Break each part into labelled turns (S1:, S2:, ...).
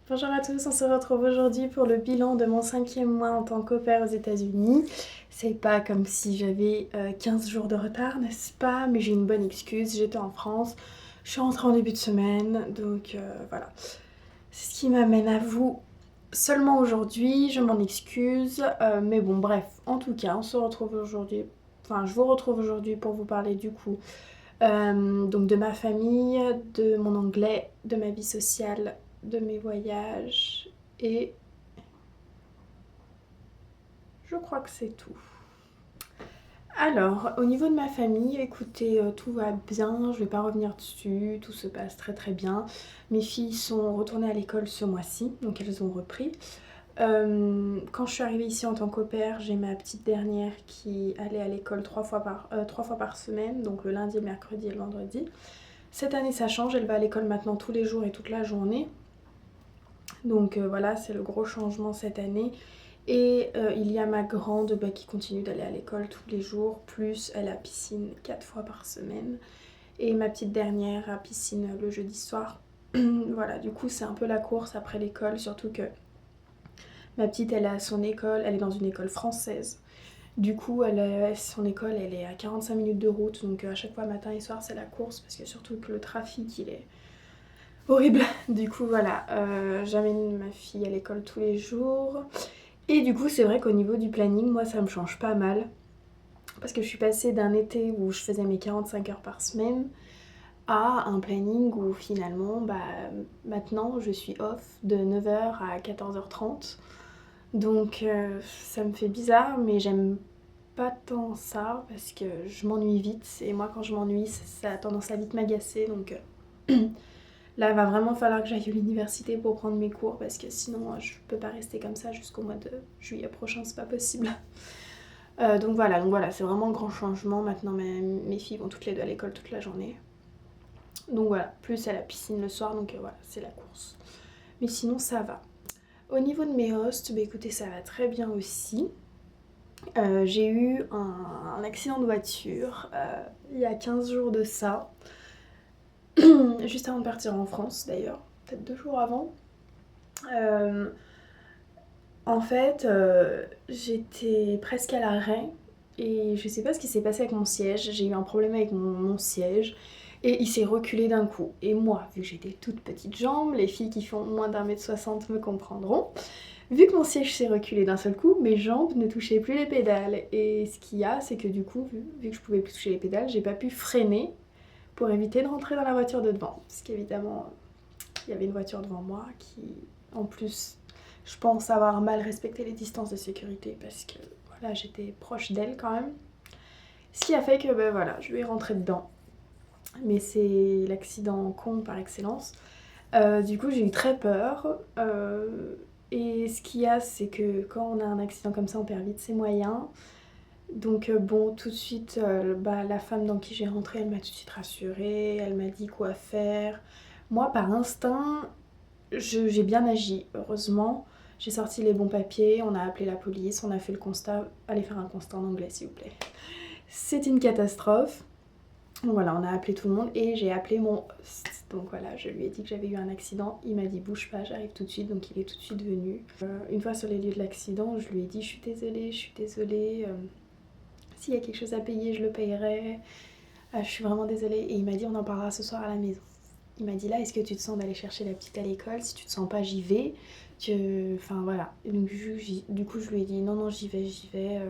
S1: Bonjour à tous, on se retrouve aujourd'hui pour le bilan de mon 5e mois en tant qu'au pair aux États-Unis. C'est pas comme si j'avais 15 jours de retard, n'est-ce pas? Mais j'ai une bonne excuse, j'étais en France, je suis rentrée en début de semaine, donc voilà. C'est ce qui m'amène à vous seulement aujourd'hui, je m'en excuse, mais bon bref, en tout cas, on se retrouve aujourd'hui, enfin je vous retrouve aujourd'hui pour vous parler du coup donc de ma famille, de mon anglais, de ma vie sociale, de mes voyages et je crois que c'est tout. Alors, au niveau de ma famille, écoutez, tout va bien, je vais pas revenir dessus, tout se passe très très bien. Mes filles sont retournées à l'école ce mois-ci, donc elles ont repris. Quand je suis arrivée ici en tant qu'au pair, j'ai ma petite dernière qui allait à l'école 3 fois par semaine, donc le lundi, le mercredi et le vendredi. Cette année ça change, elle va à l'école maintenant tous les jours et toute la journée. Donc voilà, c'est le gros changement cette année. Et il y a ma grande qui continue d'aller à l'école tous les jours, plus elle a piscine 4 fois par semaine. Et ma petite dernière a piscine le jeudi soir. Voilà, du coup c'est un peu la course après l'école, surtout que ma petite elle a son école, elle est dans une école française. Du coup, son école elle est à 45 minutes de route, donc à chaque fois matin et soir c'est la course, parce que surtout que le trafic il est horrible. Du coup voilà, j'amène ma fille à l'école tous les jours. Et du coup c'est vrai qu'au niveau du planning, moi ça me change pas mal. Parce que je suis passée d'un été où je faisais mes 45 heures par semaine à un planning où finalement, maintenant je suis off de 9 h à 14 h 30. Donc ça me fait bizarre, mais j'aime pas tant ça parce que je m'ennuie vite. Et moi quand je m'ennuie, ça a tendance à vite m'agacer. Donc là, il va vraiment falloir que j'aille à l'université pour prendre mes cours parce que sinon, je peux pas rester comme ça jusqu'au mois de juillet prochain, c'est pas possible. Donc voilà, c'est vraiment un grand changement. Maintenant, mes filles vont toutes les deux à l'école toute la journée. Donc voilà, plus à la piscine le soir, donc voilà, c'est la course. Mais sinon, ça va. Au niveau de mes hosts, écoutez, ça va très bien aussi. J'ai eu un accident de voiture il y a 15 jours de ça. Juste avant de partir en France d'ailleurs, peut-être 2 jours avant. Euh, En fait, j'étais presque à l'arrêt et je sais pas ce qui s'est passé avec mon siège. J'ai eu un problème avec mon siège et il s'est reculé d'un coup. Et moi, vu que j'ai des toutes petites jambes, les filles qui font moins d'1,60 m me comprendront. Vu que mon siège s'est reculé d'un seul coup, mes jambes ne touchaient plus les pédales. Et ce qu'il y a, c'est que du coup, vu que je pouvais plus toucher les pédales, j'ai pas pu freiner pour éviter de rentrer dans la voiture de devant. Parce qu'évidemment, il y avait une voiture devant moi qui, en plus, je pense avoir mal respecté les distances de sécurité parce que voilà, j'étais proche d'elle quand même. Ce qui a fait que voilà, je lui ai rentré dedans. Mais c'est l'accident con par excellence. Du coup, j'ai eu très peur. Et ce qu'il y a, c'est que quand on a un accident comme ça, on perd vite ses moyens. Donc bon, tout de suite, la femme dans qui j'ai rentré, elle m'a tout de suite rassurée, elle m'a dit quoi faire. Moi, par instinct, j'ai bien agi, heureusement. J'ai sorti les bons papiers, on a appelé la police, on a fait le constat. Allez faire un constat en anglais, s'il vous plaît. C'est une catastrophe. Donc voilà, on a appelé tout le monde et j'ai appelé mon host. Donc voilà, je lui ai dit que j'avais eu un accident. Il m'a dit bouge pas, j'arrive tout de suite. Donc il est tout de suite venu. Une fois sur les lieux de l'accident, je lui ai dit je suis désolée, je suis désolée. S'il y a quelque chose à payer, je le payerai. Je suis vraiment désolée. Et il m'a dit on en parlera ce soir à la maison. Il m'a dit là, est-ce que tu te sens d'aller chercher la petite à l'école? Si tu te sens pas, j'y vais. Enfin voilà. Donc, du coup, je lui ai dit non, non, j'y vais, j'y vais.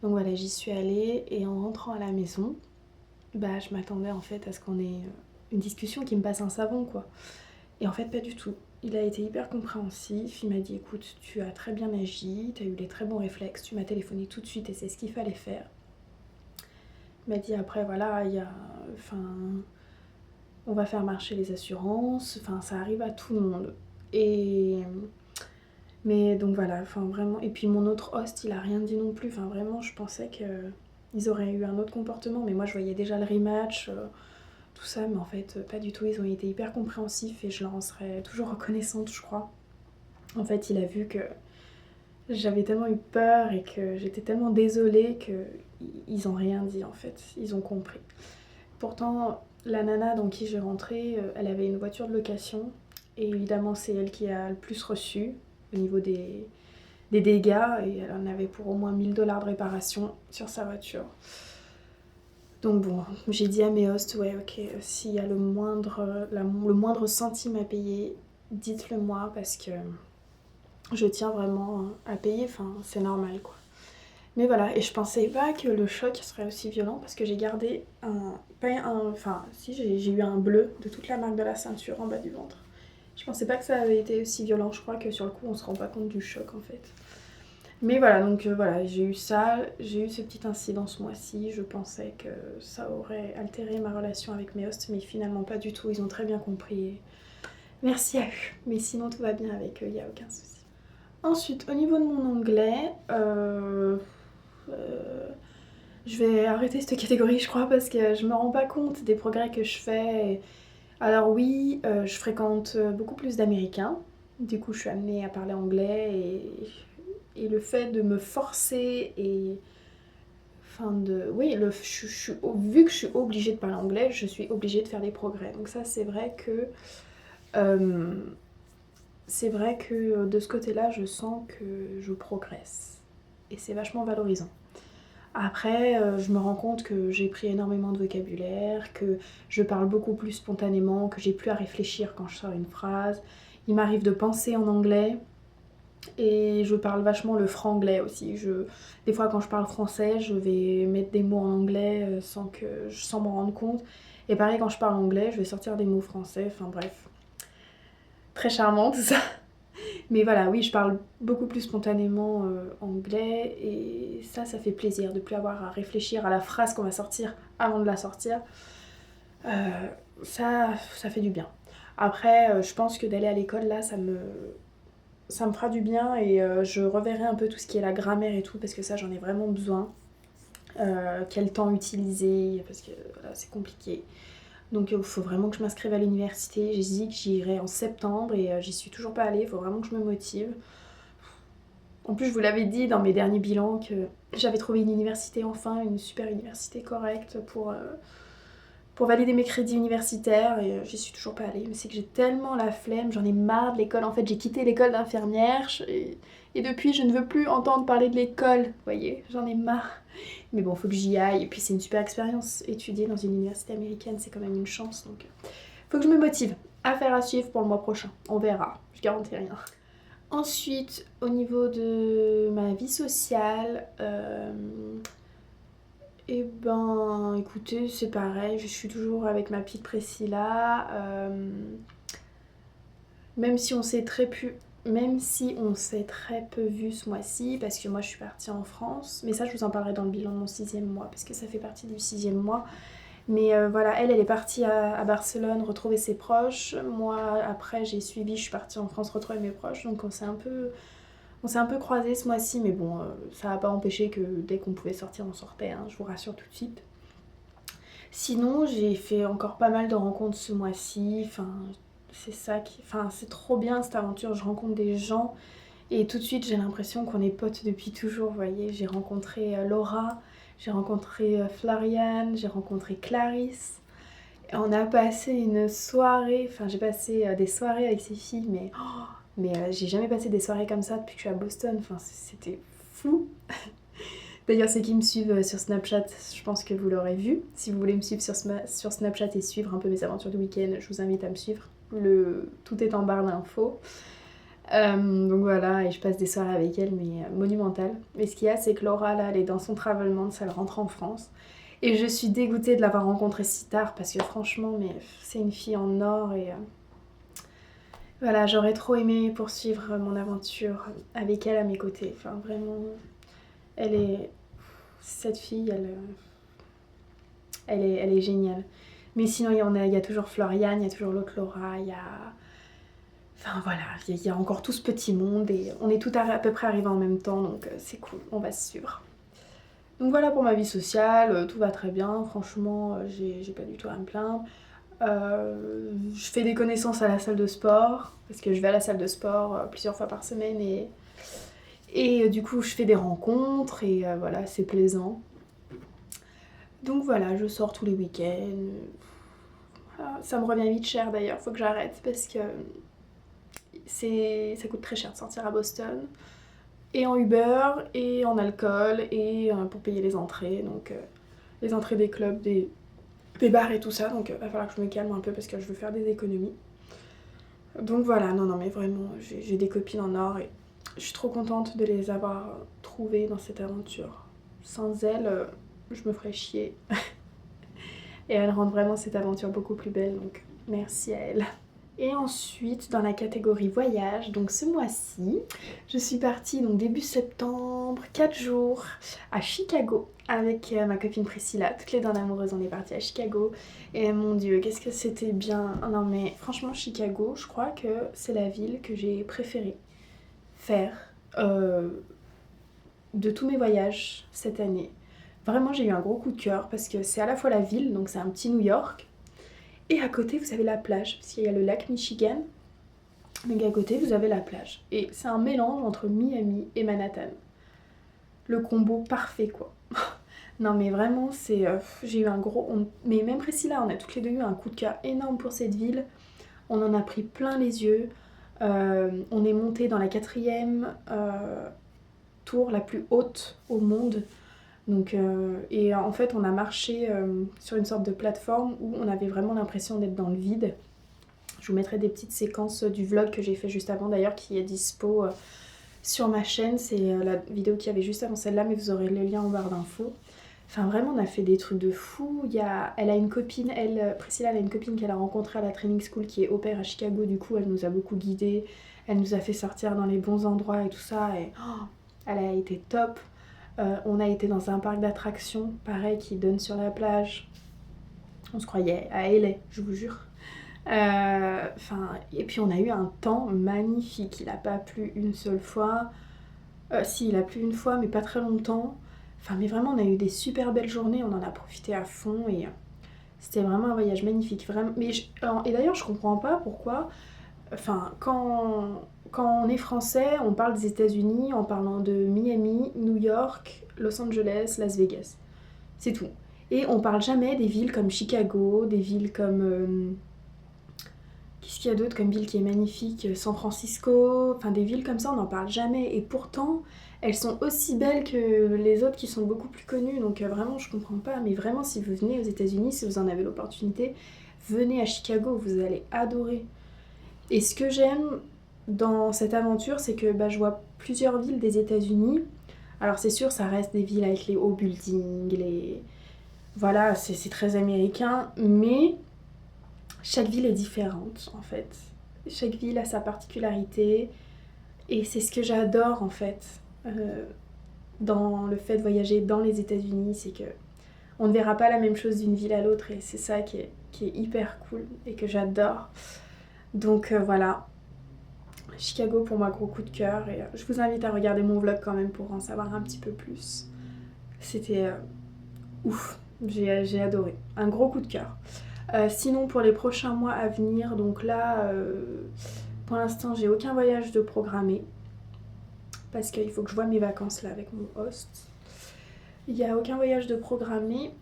S1: Donc voilà, j'y suis allée. Et en rentrant à la maison, je m'attendais en fait à ce qu'on ait une discussion qui me passe un savon, quoi. Et en fait, pas du tout. Il a été hyper compréhensif. Il m'a dit écoute, tu as très bien agi, tu as eu des très bons réflexes, tu m'as téléphoné tout de suite et c'est ce qu'il fallait faire. Il m'a dit après, voilà, il y a. Enfin. On va faire marcher les assurances, enfin ça arrive à tout le monde. Et mais donc voilà, enfin vraiment. Et puis mon autre host, il a rien dit non plus. Enfin vraiment, je pensais que ils auraient eu un autre comportement, mais moi je voyais déjà le rematch, tout ça, mais en fait pas du tout. Ils ont été hyper compréhensifs et je leur en serai toujours reconnaissante, je crois. En fait, il a vu que j'avais tellement eu peur et que j'étais tellement désolée que ils ont rien dit en fait. Ils ont compris. Pourtant, la nana dans qui j'ai rentré, elle avait une voiture de location Et évidemment, c'est elle qui a le plus reçu au niveau des dégâts. Et elle en avait pour au moins 1 000 $ de réparation sur sa voiture. Donc bon, j'ai dit à mes hosts, ouais ok, s'il y a le moindre centime à payer, dites-le moi parce que je tiens vraiment à payer, enfin c'est normal quoi. Mais voilà, et je pensais pas que le choc serait aussi violent parce que j'ai gardé j'ai eu un bleu de toute la marque de la ceinture en bas du ventre. Je pensais pas que ça avait été aussi violent, je crois que sur le coup on se rend pas compte du choc en fait. Mais voilà, donc voilà, j'ai eu ça, j'ai eu ce petit incident ce mois-ci, je pensais que ça aurait altéré ma relation avec mes hosts, mais finalement pas du tout, ils ont très bien compris. Merci à eux, mais sinon tout va bien avec eux, il n'y a aucun souci. Ensuite, au niveau de mon anglais, je vais arrêter cette catégorie je crois parce que je me rends pas compte des progrès que je fais. Alors oui, je fréquente beaucoup plus d'Américains, du coup je suis amenée à parler anglais et le fait de me forcer et... vu que je suis obligée de parler anglais, je suis obligée de faire des progrès. Donc ça c'est vrai que... de ce côté-là, je sens que je progresse. Et c'est vachement valorisant. Après, je me rends compte que j'ai pris énormément de vocabulaire, que je parle beaucoup plus spontanément, que j'ai plus à réfléchir quand je sors une phrase. Il m'arrive de penser en anglais et je parle vachement le franglais aussi. Des fois, quand je parle français, je vais mettre des mots en anglais sans m'en rendre compte. Et pareil, quand je parle anglais, je vais sortir des mots français. Enfin bref, très charmant tout ça. Mais voilà, oui, je parle beaucoup plus spontanément anglais et ça fait plaisir de plus avoir à réfléchir à la phrase qu'on va sortir avant de la sortir. Ça fait du bien. Après, je pense que d'aller à l'école, là, ça me fera du bien et je reverrai un peu tout ce qui est la grammaire et tout parce que ça, j'en ai vraiment besoin. Quel temps utiliser, parce que voilà, c'est compliqué. Donc il faut vraiment que je m'inscrive à l'université. J'ai dit que j'y irai en septembre et j'y suis toujours pas allée. Il faut vraiment que je me motive. En plus, je vous l'avais dit dans mes derniers bilans que j'avais trouvé une université enfin, une super université correcte pour valider mes crédits universitaires et j'y suis toujours pas allée. Mais c'est que j'ai tellement la flemme, j'en ai marre de l'école. En fait, j'ai quitté l'école d'infirmière et depuis, je ne veux plus entendre parler de l'école. Vous voyez, j'en ai marre. Mais bon, faut que j'y aille. Et puis, c'est une super expérience. Étudier dans une université américaine, c'est quand même une chance. Donc, faut que je me motive. Affaire à suivre pour le mois prochain. On verra. Je garantis rien. Ensuite, au niveau de ma vie sociale, et ben écoutez, c'est pareil, je suis toujours avec ma petite Priscilla. Même si on s'est très peu vu ce mois-ci, parce que moi je suis partie en France, mais ça je vous en parlerai dans le bilan de mon 6e mois, parce que ça fait partie du 6e mois. Mais voilà, elle est partie à Barcelone retrouver ses proches. Moi, après, j'ai suivi, je suis partie en France retrouver mes proches. Donc on s'est un peu croisés ce mois-ci. Mais bon, ça n'a pas empêché que dès qu'on pouvait sortir, on sortait. Hein, je vous rassure tout de suite. Sinon, j'ai fait encore pas mal de rencontres ce mois-ci. Enfin, c'est trop bien cette aventure. Je rencontre des gens. Et tout de suite, j'ai l'impression qu'on est potes depuis toujours. Vous voyez, j'ai rencontré Laura. J'ai rencontré Floriane, j'ai rencontré Clarisse. Et on a passé une soirée, enfin j'ai passé des soirées avec ces filles, mais j'ai jamais passé des soirées comme ça depuis que je suis à Boston. Enfin c'était fou. D'ailleurs ceux qui me suivent sur Snapchat, je pense que vous l'aurez vu. Si vous voulez me suivre sur Snapchat et suivre un peu mes aventures du week-end, je vous invite à me suivre. Tout est en barre d'infos. Donc voilà, et je passe des soirées avec elle, mais monumentales. Mais ce qu'il y a, c'est que Laura, là, elle est dans son travelment, elle rentre en France. Et je suis dégoûtée de l'avoir rencontrée si tard, parce que franchement, mais c'est une fille en or, et voilà, j'aurais trop aimé poursuivre mon aventure avec elle à mes côtés. Enfin, vraiment, cette fille, elle est géniale. Mais sinon, il y a toujours Floriane, il y a toujours l'autre Laura, il y a... Enfin voilà, il y a encore tout ce petit monde et on est tout à peu près arrivés en même temps, donc c'est cool, on va se suivre. Donc voilà pour ma vie sociale, tout va très bien, franchement, j'ai pas du tout à me plaindre. Je fais des connaissances à la salle de sport, parce que je vais à la salle de sport plusieurs fois par semaine et du coup je fais des rencontres et voilà, c'est plaisant. Donc voilà, je sors tous les week-ends. Voilà, ça me revient vite cher d'ailleurs, faut que j'arrête parce que ça coûte très cher de sortir à Boston. Et en Uber, et en alcool, et pour payer les entrées. Donc les entrées des clubs, des bars et tout ça. Donc il va falloir que je me calme un peu parce que je veux faire des économies. Donc voilà, non mais vraiment, j'ai des copines en or et je suis trop contente de les avoir trouvées dans cette aventure. Sans elles, je me ferais chier. Et elles rendent vraiment cette aventure beaucoup plus belle, donc merci à elles. Et ensuite, dans la catégorie voyage, donc ce mois-ci, je suis partie donc début septembre, 4 jours à Chicago avec ma copine Priscilla. Toutes les deux en amoureuses, on est parties à Chicago. Et mon Dieu, qu'est-ce que c'était bien. Non mais franchement, Chicago, je crois que c'est la ville que j'ai préféré faire de tous mes voyages cette année. Vraiment, j'ai eu un gros coup de cœur parce que c'est à la fois la ville, donc c'est un petit New York, et à côté, vous avez la plage, parce qu'il y a le lac Michigan. Donc à côté, vous avez la plage. Et c'est un mélange entre Miami et Manhattan. Le combo parfait, quoi. Non, mais vraiment, j'ai eu un gros... Mais même Priscilla, on a toutes les deux eu un coup de cœur énorme pour cette ville. On en a pris plein les yeux. On est monté dans la 4e tour la plus haute au monde. Donc, et en fait, on a marché sur une sorte de plateforme où on avait vraiment l'impression d'être dans le vide. Je vous mettrai des petites séquences du vlog que j'ai fait juste avant d'ailleurs, qui est dispo sur ma chaîne. C'est la vidéo qu'il y avait juste avant celle-là, mais vous aurez le lien en barre d'infos. Enfin, vraiment, on a fait des trucs de fou. Elle a une copine, Priscilla, elle a une copine qu'elle a rencontrée à la training school qui est au pair à Chicago. Du coup, elle nous a beaucoup guidés. Elle nous a fait sortir dans les bons endroits et tout ça. Et elle a été top. On a été dans un parc d'attractions, pareil, qui donne sur la plage. On se croyait à LA, je vous jure. Et puis on a eu un temps magnifique. Il n'a pas plu une seule fois. Si, il a plu une fois, mais pas très longtemps. Enfin, mais vraiment, on a eu des super belles journées. On en a profité à fond et c'était vraiment un voyage magnifique. Vraiment. Et d'ailleurs, je comprends pas pourquoi. Enfin, quand on est français, on parle des États-Unis en parlant de Miami, New York, Los Angeles, Las Vegas. C'est tout. Et on parle jamais des villes comme Chicago, des villes comme... qu'est-ce qu'il y a d'autre comme ville qui est magnifique? San Francisco, enfin des villes comme ça, on n'en parle jamais. Et pourtant, elles sont aussi belles que les autres qui sont beaucoup plus connues. Donc vraiment, je comprends pas. Mais vraiment, si vous venez aux États-Unis, si vous en avez l'opportunité, venez à Chicago, vous allez adorer. Et ce que j'aime dans cette aventure, c'est que je vois plusieurs villes des États-Unis. Alors c'est sûr, ça reste des villes avec les hauts buildings, voilà, c'est très américain, mais chaque ville est différente en fait. Chaque ville a sa particularité et c'est ce que j'adore en fait dans le fait de voyager dans les États-Unis, c'est que on ne verra pas la même chose d'une ville à l'autre et c'est ça qui est hyper cool et que j'adore. Donc voilà, Chicago pour moi gros coup de cœur et je vous invite à regarder mon vlog quand même pour en savoir un petit peu plus. C'était ouf, j'ai adoré, un gros coup de cœur. Sinon pour les prochains mois à venir, donc là pour l'instant j'ai aucun voyage de programmé parce qu'il faut que je vois mes vacances là avec mon host. Il n'y a aucun voyage de programmé.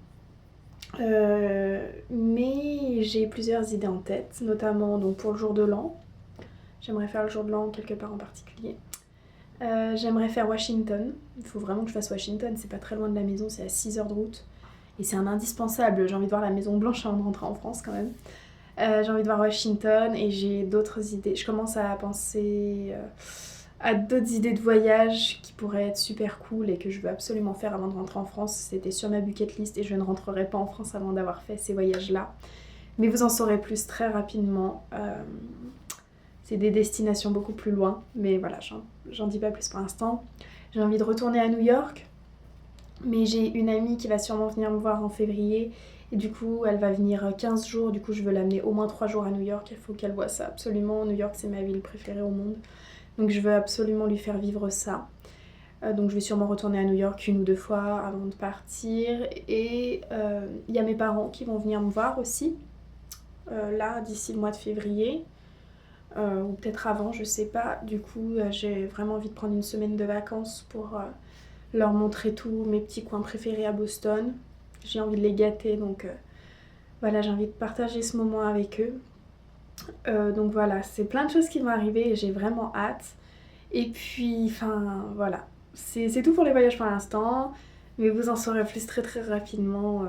S1: Mais j'ai plusieurs idées en tête, notamment donc pour le jour de l'an. J'aimerais faire le jour de l'an quelque part en particulier. J'aimerais faire Washington. Il faut vraiment que je fasse Washington, c'est pas très loin de la maison, c'est à 6 heures de route. Et c'est un indispensable, j'ai envie de voir la Maison Blanche avant de rentrer en France quand même. J'ai envie de voir Washington et j'ai d'autres idées. Je commence à penser à d'autres idées de voyage qui pourraient être super cool et que je veux absolument faire avant de rentrer en France. C'était sur ma bucket list et je ne rentrerai pas en France avant d'avoir fait ces voyages-là. Mais vous en saurez plus très rapidement. C'est des destinations beaucoup plus loin, mais voilà, j'en dis pas plus pour l'instant. J'ai envie de retourner à New York, mais j'ai une amie qui va sûrement venir me voir en février. Et du coup, elle va venir 15 jours, du coup je veux l'amener au moins 3 jours à New York. Il faut qu'elle voie ça absolument. New York, c'est ma ville préférée au monde. Donc je veux absolument lui faire vivre ça. Donc je vais sûrement retourner à New York 1 ou 2 fois avant de partir. Et il y a mes parents qui vont venir me voir aussi, là, d'ici le mois de février. Ou peut-être avant, je sais pas. Du coup, j'ai vraiment envie de prendre une semaine de vacances pour leur montrer tous mes petits coins préférés à Boston. J'ai envie de les gâter, donc voilà, j'ai envie de partager ce moment avec eux. Donc voilà, c'est plein de choses qui vont arriver et j'ai vraiment hâte. Et puis, enfin voilà, c'est tout pour les voyages pour l'instant, mais vous en saurez plus très très rapidement.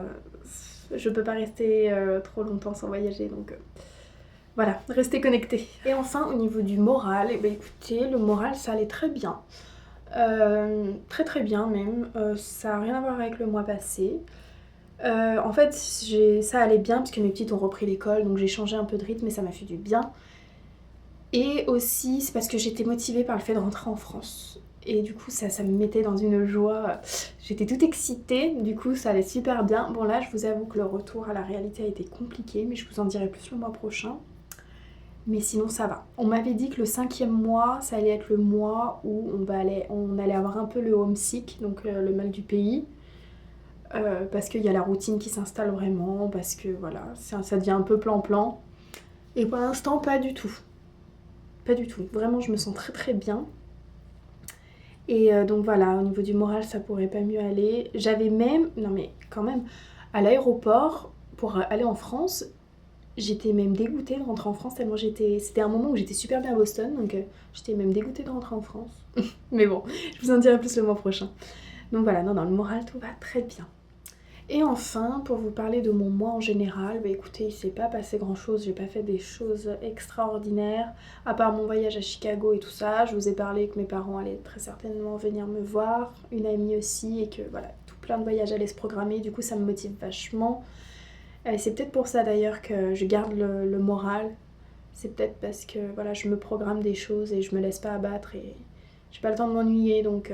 S1: Je peux pas rester trop longtemps sans voyager, donc voilà, restez connectés. Et enfin, au niveau du moral, eh ben, écoutez, le moral ça allait très bien. Très très bien même, ça n'a rien à voir avec le mois passé. En fait, ça allait bien parce que mes petites ont repris l'école, donc j'ai changé un peu de rythme et ça m'a fait du bien. Et aussi, c'est parce que j'étais motivée par le fait de rentrer en France. Et du coup, ça me mettait dans une joie. J'étais toute excitée, du coup, ça allait super bien. Bon, là, je vous avoue que le retour à la réalité a été compliqué, mais je vous en dirai plus le mois prochain. Mais sinon, ça va. On m'avait dit que le 5e mois, ça allait être le mois où on allait avoir un peu le homesick, donc le mal du pays. Parce qu'il y a la routine qui s'installe vraiment, parce que voilà, ça devient un peu plan-plan. Et pour l'instant, pas du tout. Pas du tout. Vraiment, je me sens très très bien. Et donc voilà, au niveau du moral, ça pourrait pas mieux aller. J'avais même, non mais quand même, à l'aéroport, pour aller en France, j'étais même dégoûtée de rentrer en France tellement c'était un moment où j'étais super bien à Boston, donc j'étais même dégoûtée de rentrer en France. Mais bon, je vous en dirai plus le mois prochain. Donc voilà, non, le moral, tout va très bien. Et enfin, pour vous parler de mon mois en général, bah écoutez, il s'est pas passé grand chose, j'ai pas fait des choses extraordinaires, à part mon voyage à Chicago et tout ça. Je vous ai parlé que mes parents allaient très certainement venir me voir, une amie aussi, et que voilà, tout plein de voyages allaient se programmer, du coup ça me motive vachement. Et c'est peut-être pour ça d'ailleurs que je garde le moral, c'est peut-être parce que voilà, je me programme des choses et je me laisse pas abattre et j'ai pas le temps de m'ennuyer, donc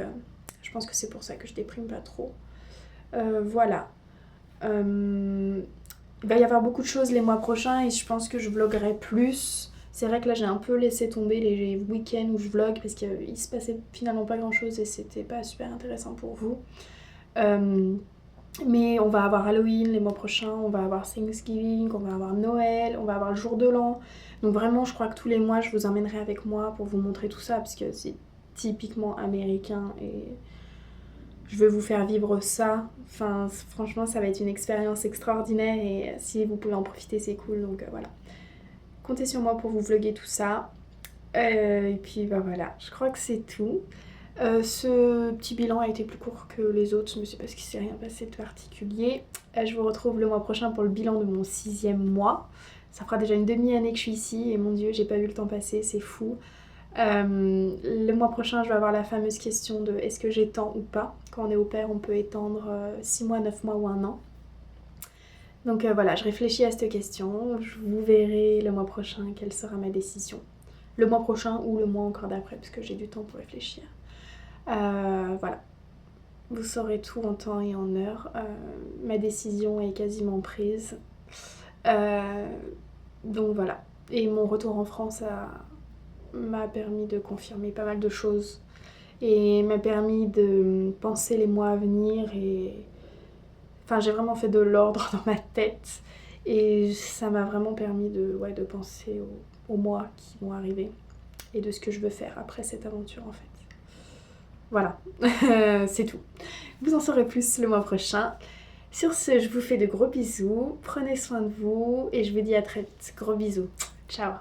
S1: je pense que c'est pour ça que je déprime pas trop. Voilà. Il va y avoir beaucoup de choses les mois prochains et je pense que je vloggerai plus. C'est vrai que là j'ai un peu laissé tomber les week-ends où je vlog parce qu'il se passait finalement pas grand chose et c'était pas super intéressant pour vous. Mais on va avoir Halloween les mois prochains, on va avoir Thanksgiving, on va avoir Noël, on va avoir le jour de l'an. Donc vraiment je crois que tous les mois je vous emmènerai avec moi pour vous montrer tout ça parce que c'est typiquement américain et je veux vous faire vivre ça. Enfin, franchement, ça va être une expérience extraordinaire et si vous pouvez en profiter, c'est cool. Donc voilà. Comptez sur moi pour vous vlogger tout ça. Et puis bah voilà, je crois que c'est tout. Ce petit bilan a été plus court que les autres, mais c'est parce qu'il s'est rien passé de particulier. Je vous retrouve le mois prochain pour le bilan de mon 6e mois. Ça fera déjà une demi-année que je suis ici et mon Dieu, j'ai pas vu le temps passer, c'est fou. Le mois prochain, je vais avoir la fameuse question de est-ce que j'étends ou pas. Quand on est au pair, on peut étendre 6 mois, 9 mois ou 1 an. Donc voilà, je réfléchis à cette question. Je vous verrai le mois prochain quelle sera ma décision. Le mois prochain ou le mois encore d'après, parce que j'ai du temps pour réfléchir. Voilà. Vous saurez tout en temps et en heure. Ma décision est quasiment prise. Donc voilà. Et mon retour en France m'a permis de confirmer pas mal de choses et m'a permis de penser les mois à venir et enfin j'ai vraiment fait de l'ordre dans ma tête et ça m'a vraiment permis de penser aux mois qui vont arriver et de ce que je veux faire après cette aventure en fait. Voilà, c'est tout. Vous en saurez plus le mois prochain. Sur ce, je vous fais de gros bisous, prenez soin de vous et je vous dis à très vite. Gros bisous. Ciao.